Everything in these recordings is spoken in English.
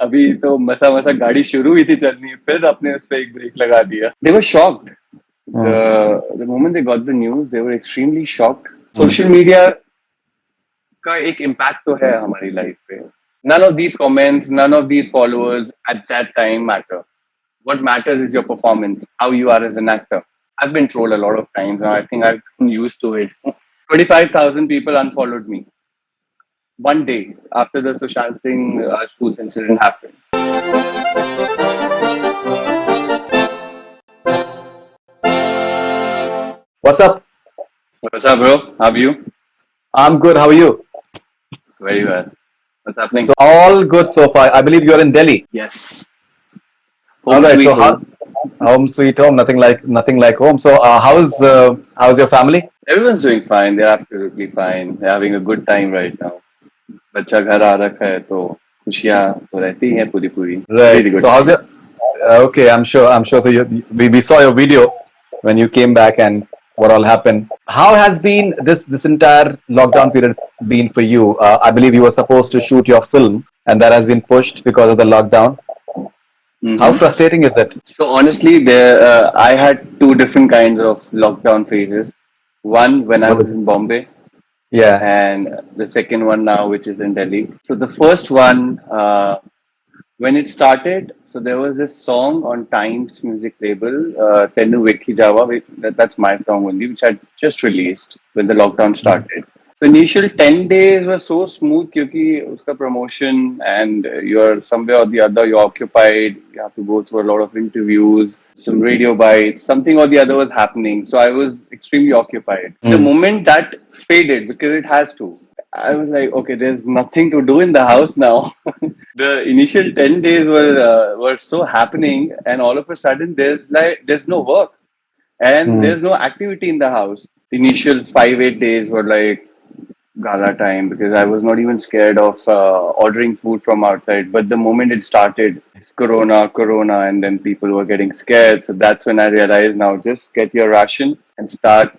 अभी तो मसा मसा गाड़ी शुरू हुई थी चलनी, फिर आपने उस पे एक ब्रेक लगा दिया. They were shocked. The moment they got the news, they were extremely shocked. Social media का एक impact तो है हमारी life पे. None of these comments, none of these followers at that time matter. What matters is your performance, how you are as an actor. I've been trolled a lot of times, and I think I've been used to it. 25,000 people unfollowed me one day after the Sushant Singh Rajput incident happened. What's up? What's up, bro? How are you? I'm good. How are you? Very well. What's happening? So all good so far. I believe you're in Delhi. Yes. All Home right. sweet So home. home sweet home. Nothing like home. So how's your family? Everyone's doing fine. They're absolutely fine. They're having a good time right now. बच्चा घर आ रखा है तो खुशियाँ तो रहती हैं पूरी पूरी. Right. Really good So how's time. your? Okay, I'm sure. So we saw your video when you came back and what all happened. How has been this entire lockdown period been for you? I believe you were supposed to shoot your film and that has been pushed because of the lockdown. How frustrating is it? So honestly, I had two different kinds of lockdown phases. One when I What was is? in Bombay, Yeah. and the second one now, which is in Delhi. So the first one, when it started, so there was this song on Times music label, Tenu Vekhi Java, that's my song only, which I just released when the lockdown started. The initial 10 days were so smooth because uska promotion and you're somewhere or the other, you're occupied, you have to go through a lot of interviews, some radio bites, something or the other was happening. So I was extremely occupied. The moment that faded, because it has to, I was like, okay, there's nothing to do in the house now. The initial 10 days were so happening, and all of a sudden there's no work and there's no activity in the house. The initial 5 8 days were like gala time because I was not even scared of ordering food from outside. But the moment it started, it's Corona, and then people were getting scared. So that's when I realized now just get your ration and start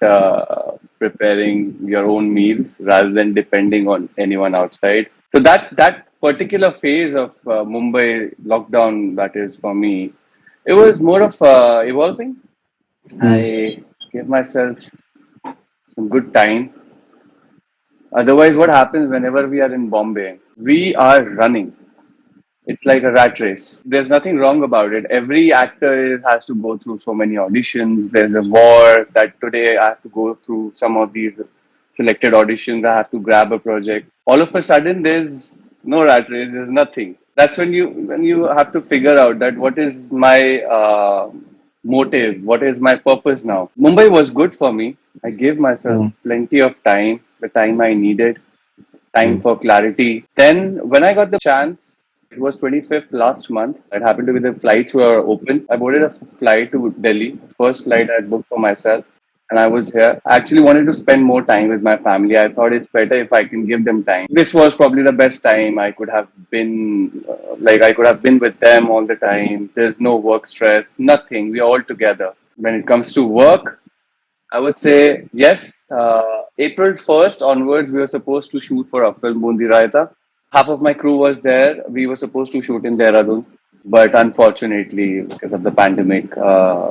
preparing your own meals rather than depending on anyone outside. So that particular phase of Mumbai lockdown, that is for me, it was more of evolving. I gave myself some good time. Otherwise, what happens whenever we are in Bombay? We are running. It's like a rat race. There's nothing wrong about it. Every actor has to go through so many auditions. There's a war that today I have to go through some of these selected auditions. I have to grab a project. All of a sudden, there's no rat race. There's nothing. That's when you have to figure out that what is my motive, what is my purpose now. Mumbai was good for me. I gave myself plenty of time, the time I needed, time for clarity. Then, when I got the chance, it was 25th last month. It happened to be the flights were open. I boarded a flight to Delhi, first flight I had booked for myself. And I was here. I actually wanted to spend more time with my family. I thought it's better if I can give them time. This was probably the best time I could have been, I could have been with them all the time. There's no work stress, nothing. We're all together. When it comes to work, I would say yes. April 1st onwards, we were supposed to shoot for a film Bundi Raita. Half of my crew was there. We were supposed to shoot in Dehradun. But unfortunately, because of the pandemic,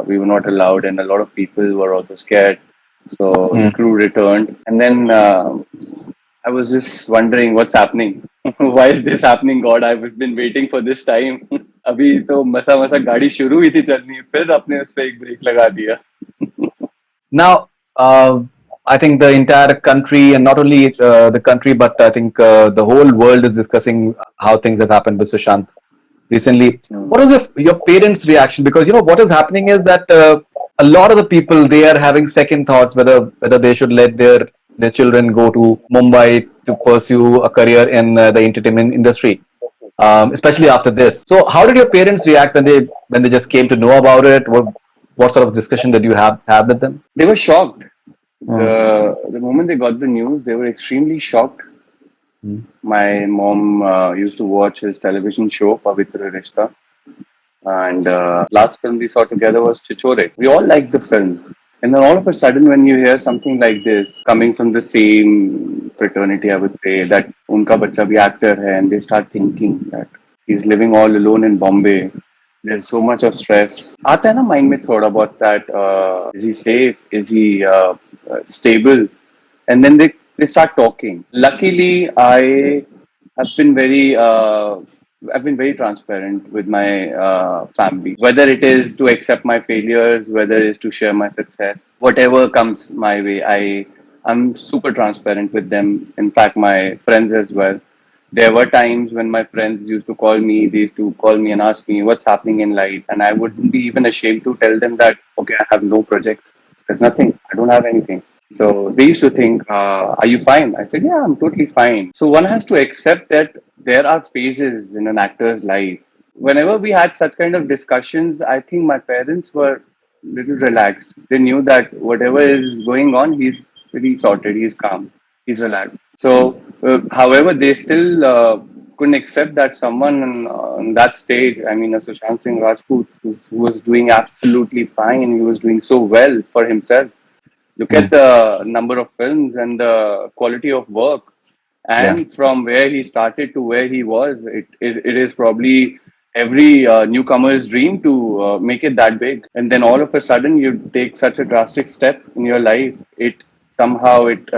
we were not allowed, and a lot of people were also scared. So the crew returned. And then I was just wondering what's happening. Why is this happening, God? I've been waiting for this time. अभी तो मसा मसा गाड़ी शुरू हुई थी चलनी, फिर आपने उस पे एक ब्रेक लगा दिया. Now, I think the entire country, and not only the country, but I think the whole world is discussing how things have happened with Sushant recently. What is your parents' reaction? Because what is happening is that a lot of the people, they are having second thoughts whether they should let their children go to Mumbai to pursue a career in the entertainment industry, especially after this. So, how did your parents react when they just came to know about it? What sort of discussion did you have with them? They were shocked. The moment they got the news, they were extremely shocked. My mom used to watch his television show, Pavitra Rishta. And last film we saw together was Chichore. We all liked the film. And then all of a sudden, when you hear something like this coming from the same fraternity, I would say that unka baccha bhi actor hai, and they start thinking that He's living all alone in Bombay. There's so much of stress. आता है ना mind में थोड़ा बहुत that is he safe? Is he stable? And then they start talking. Luckily, have been very I've been very transparent with my family. Whether it is to accept my failures, whether it is to share my success, whatever comes my way, I'm super transparent with them. In fact, my friends as well. There were times when my friends used to call me, they used to call me and ask me what's happening in life. And I wouldn't be even ashamed to tell them that, okay, I have no projects. There's nothing. I don't have anything. So they used to think, are you fine? I said, yeah, I'm totally fine. So one has to accept that there are phases in an actor's life. Whenever we had such kind of discussions, I think my parents were little relaxed. They knew that whatever is going on, he's pretty sorted, he's calm, he's relaxed. So, however, they still couldn't accept that someone on that stage, I mean, a Sushant Singh Rajput, who was doing absolutely fine, he was doing so well for himself. Look Hmm. at the number of films and the quality of work. Yeah. And from where he started to where he was, it is probably every newcomer's dream to make it that big. And then all of a sudden, you take such a drastic step in your life. It somehow it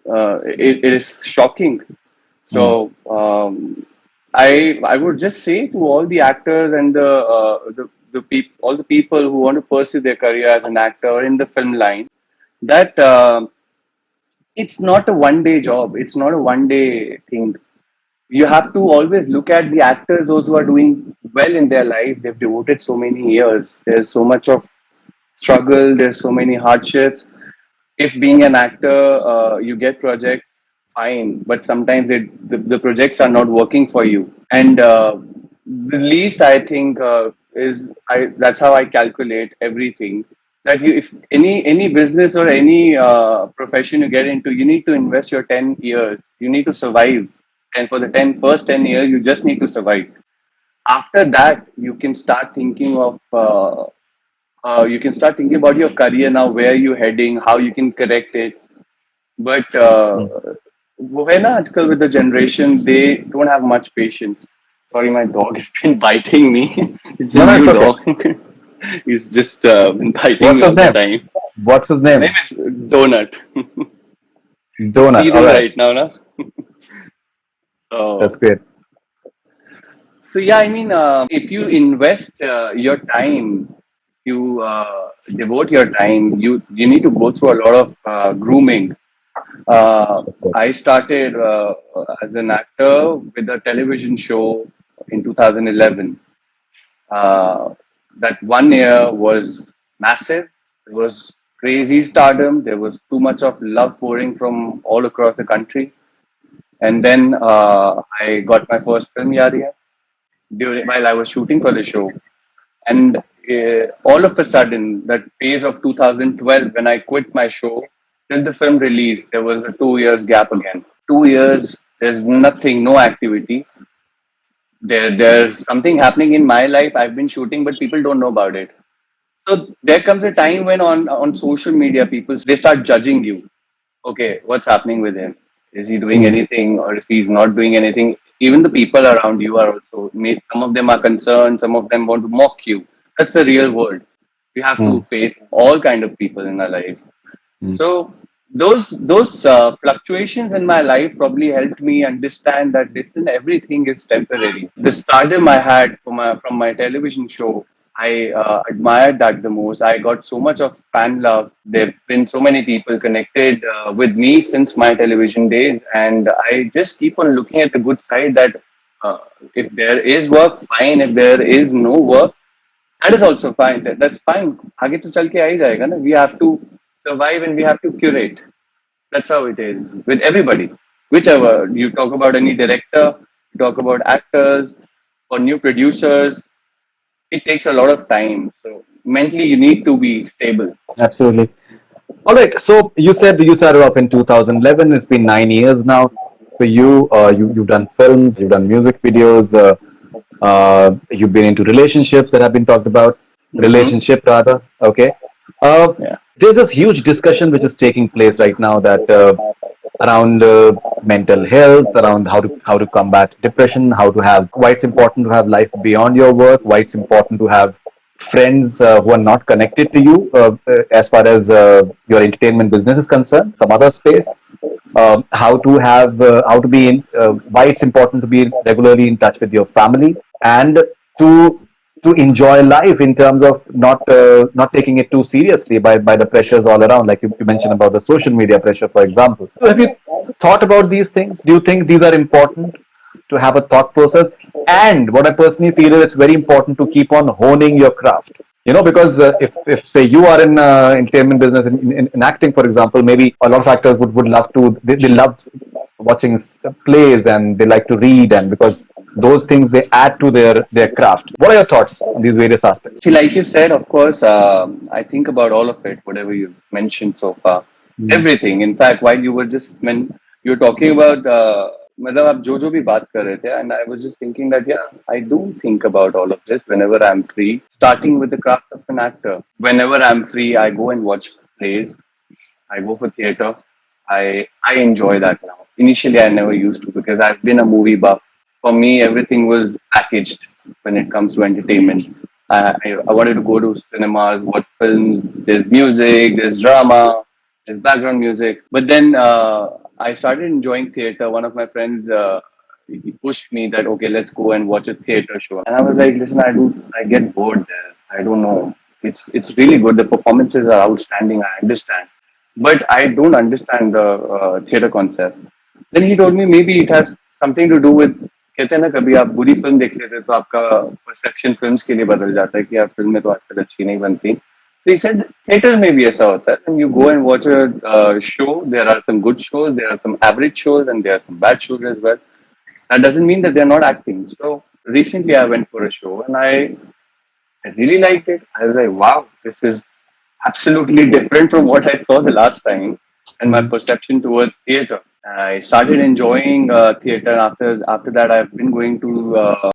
is shocking. Hmm. So I would just say to all the actors and all the people who want to pursue their career as an actor or in the film line that it's not a one day job. It's not a one day thing. You have to always look at the actors, those who are doing well in their life. They've devoted so many years. There's so much of struggle. There's so many hardships. If being an actor, you get projects, fine. But sometimes the projects are not working for you. And the least I think is that's how I calculate everything. That you, if any business or any profession you get into, you need to invest your 10 years. You need to survive, and for the first 10 years, you just need to survive. After that, you can start thinking about your career now, where you're heading, how you can correct it. But Hmm. वो है ना आजकल with the generation, they don't have much patience. Sorry, my dog has been biting me. It's a No, no, it's new okay. dog. He's just been biting What's me his all the name? time. What's his His name? name is Donut. He's Donut. All teething right. right now, na? That's So, great. so yeah, I mean, if you invest your time, you devote your time, you need to go through a lot of grooming. Of I course. started as an actor with a television show in 2011. Uh, that 1 year was massive. It was crazy stardom. There was too much of love pouring from all across the country. And then I got my first film, Yariya, while I was shooting for the show. And all of a sudden, that phase of 2012, when I quit my show, till the film release, there was a 2 years gap again. 2 years, there's nothing, no activity. There's something happening in my life. I've been shooting, but people don't know about it. So there comes a time when on social media, people they start judging you. Okay, what's happening with him? Is he doing Hmm. anything, or if he's not doing anything? Even the people around you are also. Some of them are concerned. Some of them want to mock you. That's the real world. We have Hmm. to face all kind of people in our life. Hmm. So those fluctuations in my life probably helped me understand that listen, everything is temporary. The stardom I had from my television show, I admired that the most. I got so much of fan love. There've been so many people connected with me since my television days, and I just keep on looking at the good side. That uh, if there is work, fine. If there is no work, that is also fine. That's fine. आगे तो चल के आ ही जाएगा ना. We have to survive and we have to curate. That's how it is with everybody. Whichever you talk about any director, you talk about actors or new producers, it takes a lot of time. So mentally, you need to be stable. Absolutely. All right. So you said you started off in 2011. It's been 9 years now for you. You've done films, you've done music videos. You've been into relationships that have been talked about. Hmm. Relationship rather. Okay. Uh, Yeah. there's this huge discussion which is taking place right now that around mental health, around how to combat depression, how to have why it's important to have life beyond your work, why it's important to have friends who are not connected to you as far as your entertainment business is concerned, some other space. How to be in, why it's important to be regularly in touch with your family, and to to enjoy life in terms of not taking it too seriously by the pressures all around, like you mentioned about the social media pressure, for example. So have you thought about these things? Do you think these are important to have a thought process? And what I personally feel is it's very important to keep on honing your craft. Because if say you are in entertainment business, in acting, for example, maybe a lot of actors would love to, they love watching plays, and they like to read, and because those things, they add to their craft. What are your thoughts on these various aspects? See, like you said, of course, I think about all of it, whatever you've mentioned so far. Mm. Everything. In fact, while you were just when you were talking about, मतलब आप जो भी बात कर रहे थे, and I was just thinking that yeah, I do think about all of this whenever I'm free. Starting with the craft of an actor. Whenever I'm free, I go and watch plays. I go for theater. I enjoy that now. Initially, I never used to because I've been a movie buff. For me, everything was packaged when it comes to entertainment. I wanted to go to cinemas, watch films. There's music, there's drama, there's background music. But then I started enjoying theater. One of my friends he pushed me that okay, let's go and watch a theater show. And I was like, listen, I get bored there. I don't know. It's really good. The performances are outstanding. I understand, but I don't understand the theater concept. Then he told me maybe it has something to do with कहते हैं ना कभी आप बुरी film देख लेते हैं तो आपका परसेप्शन फिल्म्स के लिए बदल जाता है कि यार फिल्म में तो आजकल अच्छी नहीं बनती. So he said theater में भी ऐसा होता है. When you go and watch a show, there are some good shows, there are some average shows, and there are some bad shows as well. That doesn't mean that they're not acting. So recently I went for a show and I really liked it. I was like, wow, this is absolutely different from what I saw the last time and my Mm. perception towards theater. I started enjoying theater. After that, I've been going to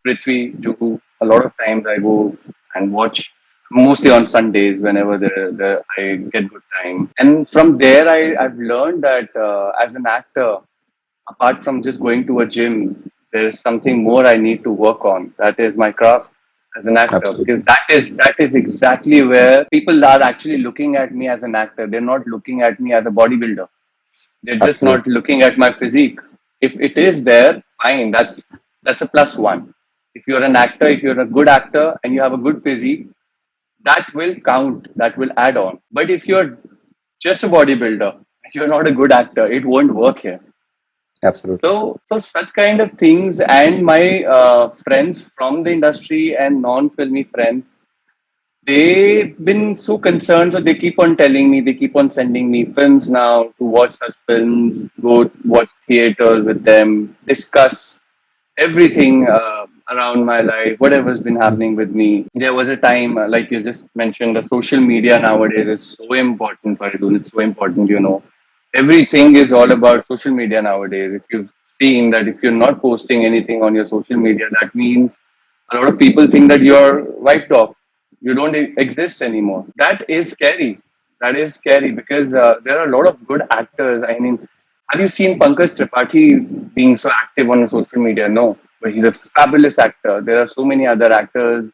Prithvi, Juhu. A lot of times I go and watch, mostly on Sundays whenever I get good time. And from there, I've learned that as an actor, apart from just going to a gym, there's something more I need to work on. That is my craft as an actor, because Absolutely. that is exactly where people are actually looking at me as an actor. They're not looking at me as a bodybuilder. They're just not Absolutely. looking at my physique. If it is there, fine. That's a plus one. If you're an actor, if you're a good actor and you have a good physique, that will count. That will add on. But if you're just a bodybuilder, you're not a good actor, it won't work here. Absolutely. So such kind of things, and my friends from the industry and non-filmy friends, they've been so concerned. So they keep on telling me, they keep on sending me films now to watch such films, go watch theaters with them, discuss everything around my life, whatever's been happening with me. There was a time, like you just mentioned, the social media nowadays is so important, Faridun. It's so important. Everything is all about social media nowadays. If you've seen that if you're not posting anything on your social media, that means a lot of people think that you're wiped off. You don't exist anymore. That is scary. That is scary because there are a lot of good actors. I mean, have you seen Pankaj Tripathi being so active on social media? No, but he's a fabulous actor. There are so many other actors.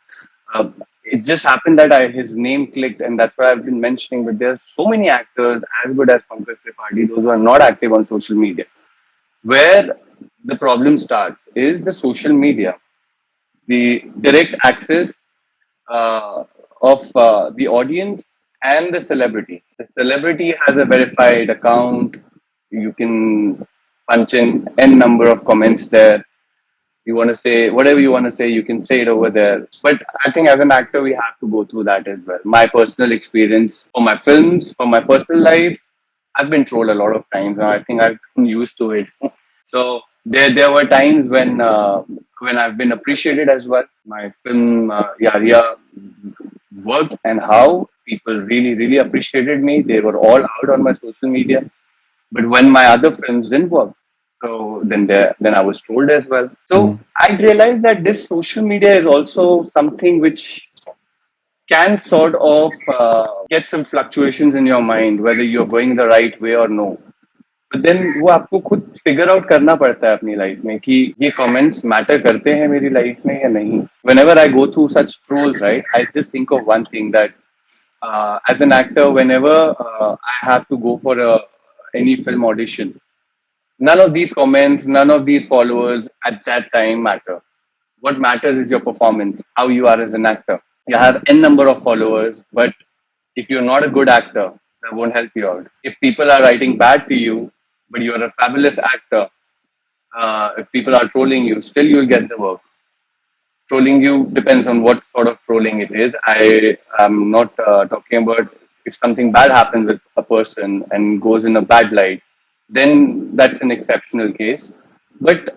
It just happened that his name clicked, and that's why I've been mentioning. But there are so many actors as good as Pankaj Tripathi, those who are not active on social media. Where the problem starts is the social media, the direct access of the audience and the celebrity. The celebrity has a verified account. You can punch in n number of comments there. You want to say whatever you want to say, you can say it over there. But I think as an actor, we have to go through that as well. My personal experience for my films, for my personal life, I've been trolled a lot of times. And I think I've been used to it. So there were times when I've been appreciated as well. My film Yaria worked, and how people really appreciated me. They were all out on my social media. But when my other films didn't work, so then I was trolled as well. So Mm. I realized that this social media is also something which can sort of get some fluctuations in your mind, whether you're going the right way or no. But then वो आपको खुद figure out करना पड़ता है अपनी life में कि ये कमेंट्स मैटर करते हैं मेरी लाइफ में या नहीं. Whenever I go through such trolls, right, I just think of one thing that as an actor, whenever I have to go for any film audition, none of these comments, none of these followers at that time matter. What matters is your performance, how you are as an actor. You have n number of followers, but if you're not a good actor, that won't help you out. If people are writing bad to you, but you're a fabulous actor, if people are trolling you, still you'll get the work. Trolling you depends on what sort of trolling it is. I am not talking about if something bad happens with a person and goes in a bad light, then that's an exceptional case. But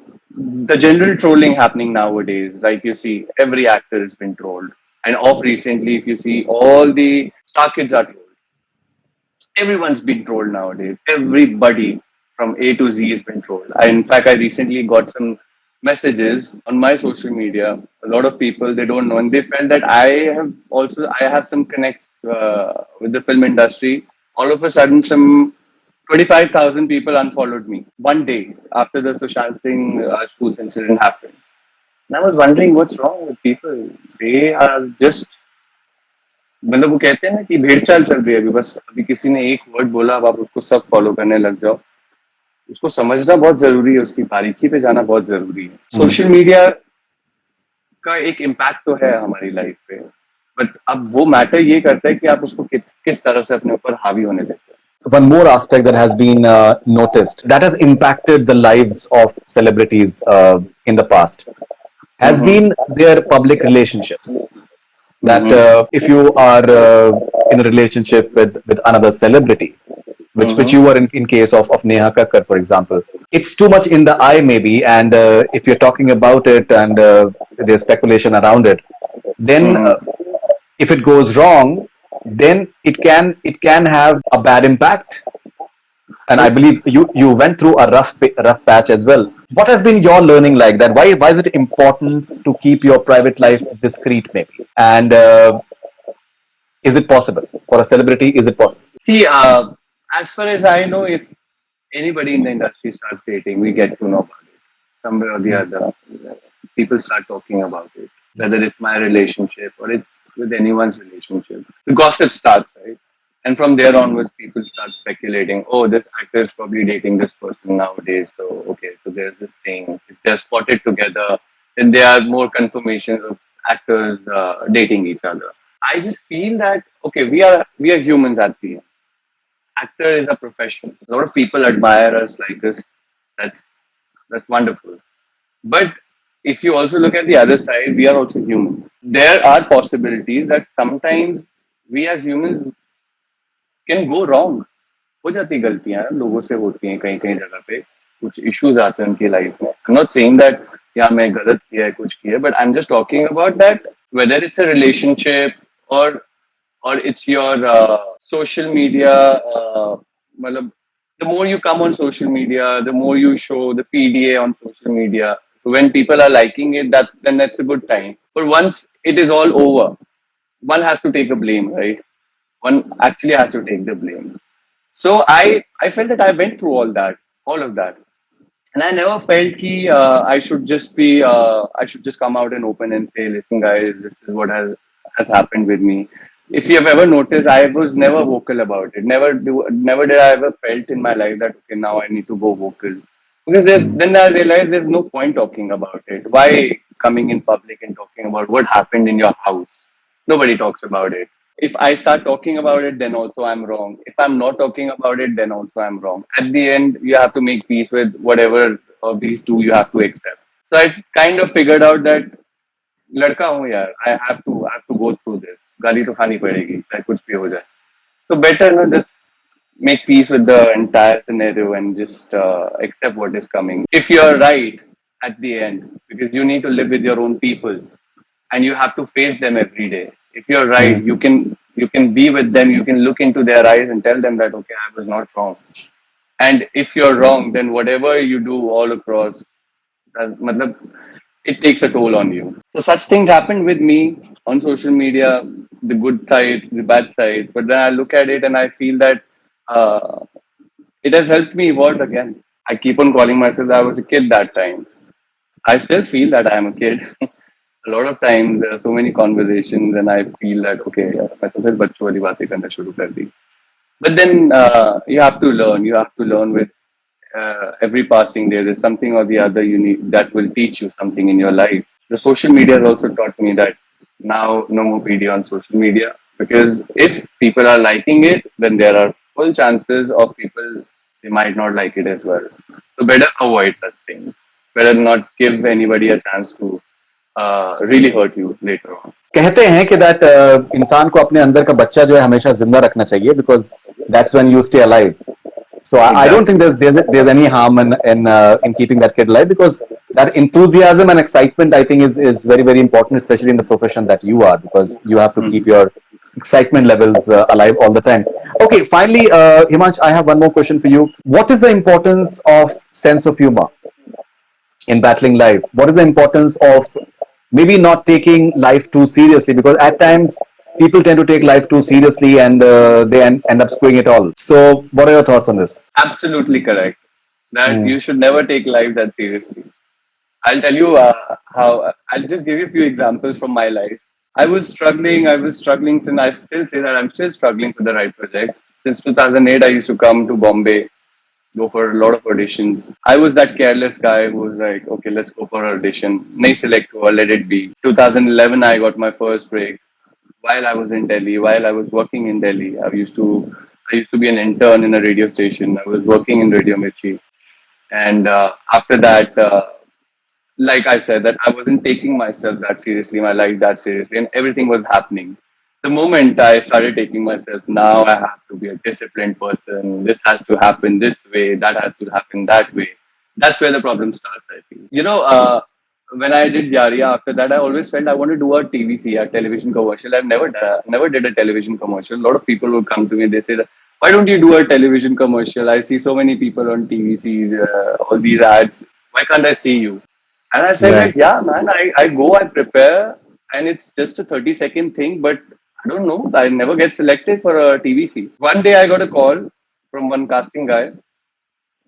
the general trolling happening nowadays, like you see, every actor has been trolled. And off recently, if you see, all the star kids are trolled. Everyone's been trolled nowadays. Everybody from A to Z has been trolled. In fact, I recently got some messages on my social media. A lot of people they don't know, and they felt that I have some connects with the film industry. All of a sudden, some 25,000 people unfollowed me one day after the Sushant Singh Rajput incident happened. And I was wondering what's wrong with people. They are just मतलब वो कहते हैं ना कि भेड़ चाल चल रही है अभी बस अभी किसी ने एक वर्ड बोला अब आप उसको सब फॉलो करने लग जाओ उसको समझना बहुत जरूरी है उसकी बारीकी पे जाना बहुत जरूरी है सोशल मीडिया का एक इम्पैक्ट तो है हमारी लाइफ पे बट अब वो मैटर ये करता है कि आप उसको किस तरह से अपने ऊपर हावी होने देते हैं. One more aspect that has been noticed that has impacted the lives of celebrities in the past has Mm-hmm. been their public relationships. That Mm-hmm. if you are in a relationship with another celebrity, which Mm-hmm. you were in case of Neha Kakkar, for example, it's too much in the eye maybe, and if you're talking about it and there's speculation around it, then Mm-hmm. if it goes wrong, then it can have a bad impact. And I True. believe you went through a rough patch as well. What has been your learning like that? Why is it important to keep your private life discreet maybe? And is it possible for a celebrity? Is it possible? See, as far as I know, if anybody in the industry starts dating, we get to know about it. Somewhere or the other, people start talking about it. Whether it's my relationship or it's with anyone's relationship, the gossip starts, right? And from there onwards, people start speculating. Oh, this actor is probably dating this person nowadays. So okay, so there's this thing. If they're spotted together, then there are more confirmations of actors dating each other. I just feel that okay, we are humans at the end. Actor is a profession. A lot of people admire us, like us. That's that's wonderful. But if you also look at the other side, we are also humans. There are possibilities that sometimes we as humans can go wrong. हो जाती गलतियां लोगों से होती हैं कहीं कहीं जगह पे कुछ इश्यूज आते हैं उनकी लाइफ में. I'm not saying that या मैं गलत किया है कुछ किया है but I'm just talking about that whether it's a relationship or it's your social media मतलब the more you come on social media the more you show the PDA on social media when people are liking it that then that's a good time but once it is all over one has to take a blame right one actually has to take the blame so I felt that I went through all of that and I never felt ki I should just come out and open and say listen guys this is what has happened with me if you have ever noticed I was never vocal about it never did I ever felt in my life that okay now I need to go vocal because then I realized there's no point talking about it why coming in public and talking about what happened in your house nobody talks about it if I start talking about it, then also I'm wrong. If I'm not talking about it, then also I'm wrong. At the end, you have to make peace with whatever of these two you have to accept. So I kind of figured out that लड़का हूँ यार, I have to go through this. गाली तो खानी पड़ेगी, चाहे कुछ भी हो जाए. So better no just make peace with the entire scenario and just accept what is coming. If you're right at the end, because you need to live with your own people, and you have to face them every day. If you're right, Mm. you can be with them, you can look into their eyes and tell them that okay, I was not wrong. And if you're wrong, then whatever you do all across, matlab, it takes a toll on you. So such things happen with me on social media, the good sides, the bad sides. But then I look at it and I feel that uh, it has helped me evolve again. I keep on calling myself I was a kid that time. I still feel that I am a kid. A lot of times there are so many conversations and I feel that okay, यार, मैं तो फिर बच्चों वाली बातें करना शुरू कर दी. But then you have to learn. You have to learn with every passing day. There's something or the other you need that will teach you something in your life. The social media has also taught me that now no more video on social media because if people are liking it, then there are full chances of people they might not like it as well. So better avoid such things. Better not give anybody a chance to really hurt you later on. कहते हैं कि that इंसान को अपने अंदर का बच्चा जो है हमेशा जिंदा रखना चाहिए because that's when you stay alive. So I don't Exactly. think there's any harm in keeping that kid alive because that enthusiasm and excitement I think is very very important, especially in the profession that you are, because you have to keep Mhm. your excitement levels alive all the time. Okay, finally, Himansh, I have one more question for you. What is the importance of sense of humor in battling life? What is the importance of maybe not taking life too seriously? Because at times people tend to take life too seriously and they end up screwing it all. So, what are your thoughts on this? Absolutely correct. That Mm. you should never take life that seriously. I'll tell you how. I'll just give you a few examples from my life. I was struggling. I was struggling, and I still say that I'm still struggling for the right projects. Since 2008, I used to come to Bombay, go for a lot of auditions. I was that careless guy who was like, okay, let's go for an audition. Nahi select hua, let it be. 2011, I got my first break. While I was in Delhi, while I was working in Delhi, I used to be an intern in a radio station. I was working in Radio Mirchi, and after that, like I said, that I wasn't taking myself that seriously, my life that seriously, and everything was happening. The moment I started taking myself, now I have to be a disciplined person. This has to happen this way. That has to happen that way. That's where the problem starts, I feel. When I did Yaria, after that, I always felt I want to do a TVC, a television commercial. Never did a television commercial. A lot of people would come to me. They say, "Why don't you do a television commercial? I see so many people on TVC, all these ads. Why can't I see you?" And I said, Right. like, yeah, man, I go, I prepare, and it's just a 30-second thing, but I don't know. I never get selected for a TVC. One day I got a call from one casting guy.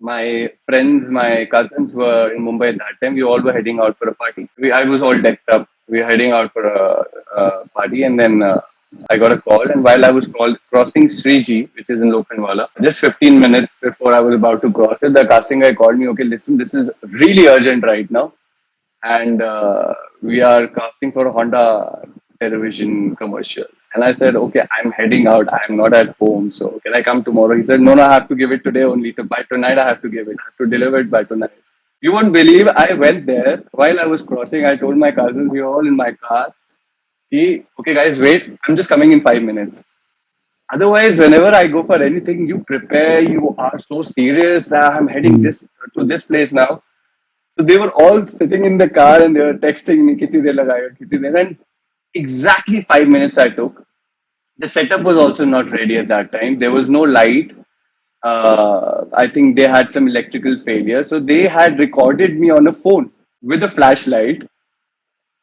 My friends, my cousins were in Mumbai at that time. We all were heading out for a party. I was all decked up. We were heading out for a party, and then I got a call. And while I was crossing Sriji, which is in Lokhandwala, just 15 minutes before I was about to cross it, the casting guy called me. Okay, listen, this is really urgent right now, and we are casting for a Honda television commercial. And I said, okay, I'm heading out. I'm not at home. So can I come tomorrow? He said, no, I have to give it today only. By tonight, I have to give it. I have to deliver it by tonight. You won't believe I went there while I was crossing. I told my cousins, we were all in my car. Okay, guys, wait. I'm just coming in 5 minutes. Otherwise, whenever I go for anything, you prepare. You are so serious. I'm heading Mm. this to this place now. So they were all sitting in the car and they were texting me, "Kitni der lagayega, kitni der?" And exactly 5 minutes I took. The setup was also not ready at that time. There was no light. I think they had some electrical failure. So they had recorded me on a phone with a flashlight.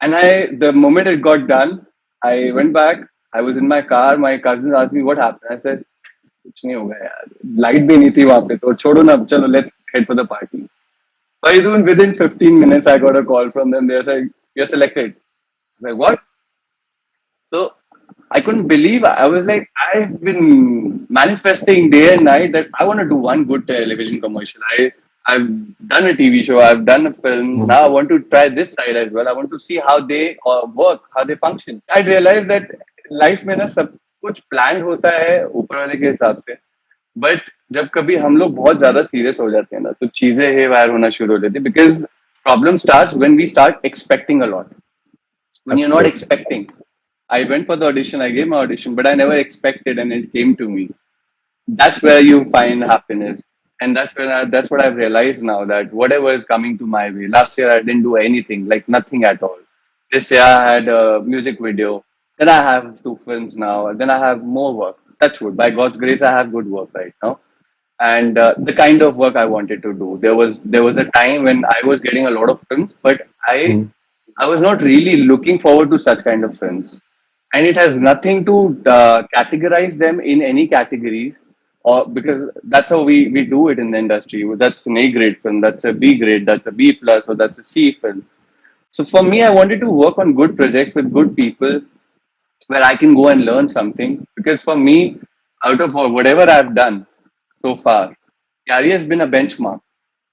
And the moment it got done, I went back. I was in my car. My cousins asked me what happened. I said, कुछ नहीं होगा यार. Light भी नहीं थी वहाँ पे तो छोड़ो ना चलो let's head for the party. But even within 15 minutes, I got a call from them. They're like, "You're selected." I'm like, what? So I couldn't believe. I was like, I've been manifesting day and night that I want to do one good television commercial. I've done a TV show. I've done a film. Mm. Now I want to try this side as well. I want to see how they work, how they function. I realized that life में ना सब कुछ planned होता है ऊपर वाले के हिसाब से. बट जब कभी हम लोग बहुत ज्यादा सीरियस हो जाते हैं ना तो चीजें हे वायर होना शुरू हो जाती है because problem starts when we start expecting a lot when you not Absolutely. Expecting I went for the audition I gave my audition but I never expected and it came to me that's where you find happiness and that's what I've realized now that whatever is coming to my way. Last year I didn't do anything, like nothing at all. This year I had a music video, then I have two films now, and then I have more work. Touch wood, by God's grace I have good work right now, and the kind of work I wanted to do. There was a time when I was getting a lot of films, but I Mm. I was not really looking forward to such kind of films, and it has nothing to categorize them in any categories. or because that's how we do it in the industry. That's an A grade film, that's a B grade, that's a B plus, or that's a C film. So for me, I wanted to work on good projects with good people where I can go and learn something. Because for me, out of whatever I've done so far, Yari has been a benchmark.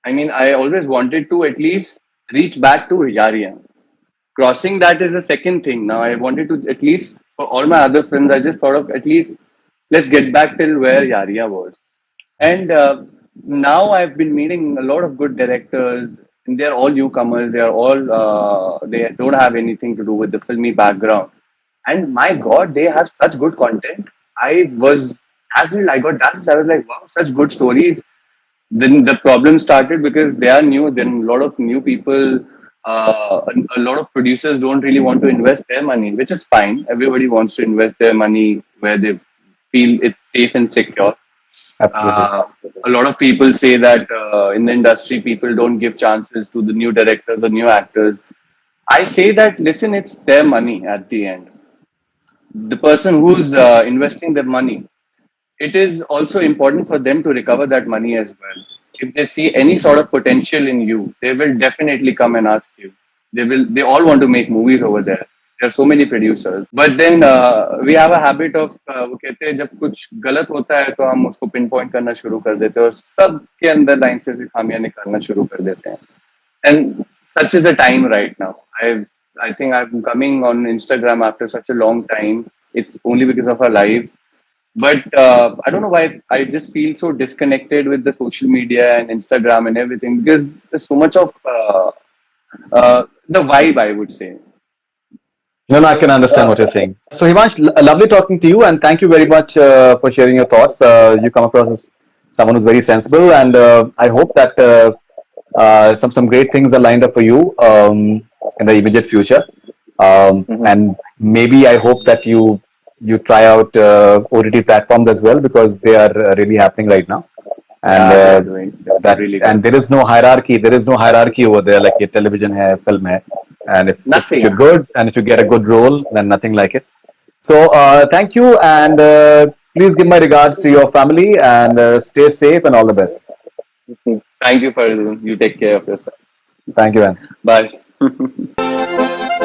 I mean, I always wanted to at least reach back to Yari. Crossing that is a second thing. Now, I wanted to at least, for all my other films, I just thought of at least let's get back till where Yaria was. And now I've been meeting a lot of good directors, and they're all newcomers. They are all they don't have anything to do with the filmy background. And my God, they have such good content. I was dazzled. I got dazzled. I was like, wow, such good stories. Then the problem started because they are new. Then a lot of new people, a lot of producers don't really want to invest their money, which is fine. Everybody wants to invest their money where they feel it's safe and secure. Absolutely. Uh, a lot of people say that in the industry, people don't give chances to the new directors, the new actors. I say that listen, it's their money at the end. The person who's investing their money, it is also important for them to recover that money as well. If they see any sort of potential in you, they will definitely come and ask you. They all want to make movies over there. There are so many producers. But then we have a habit of वो कहते हैं जब कुछ गलत होता है तो हम उसको पिन पॉइंट करना शुरू कर देते हैं और सबके अंदर लाइन से खामियां निकालना शुरू कर देते हैं. And such is the time right now. I think I'm coming on Instagram after such a long time. It's only because of our live, but I don't know why I just feel so disconnected with the social media and Instagram and everything because there's so much of the vibe, I would say. No, no, I can understand what you're saying. So, Himansh, lovely talking to you, and thank you very much for sharing your thoughts. You come across as someone who's very sensible, and I hope that some great things are lined up for you in the immediate future. Mhm. And maybe I hope that you try out OTT platforms as well because they are really happening right now. And Yeah, they're doing they're that really and good. there is no hierarchy. There is no hierarchy over there like a television hai, film hai. And if you're Nothing. good and if you get a good role, then nothing like it. So thank you, and please give my regards to your family and stay safe and all the best. Thank you for you. Take care of yourself. Thank you, man. Bye.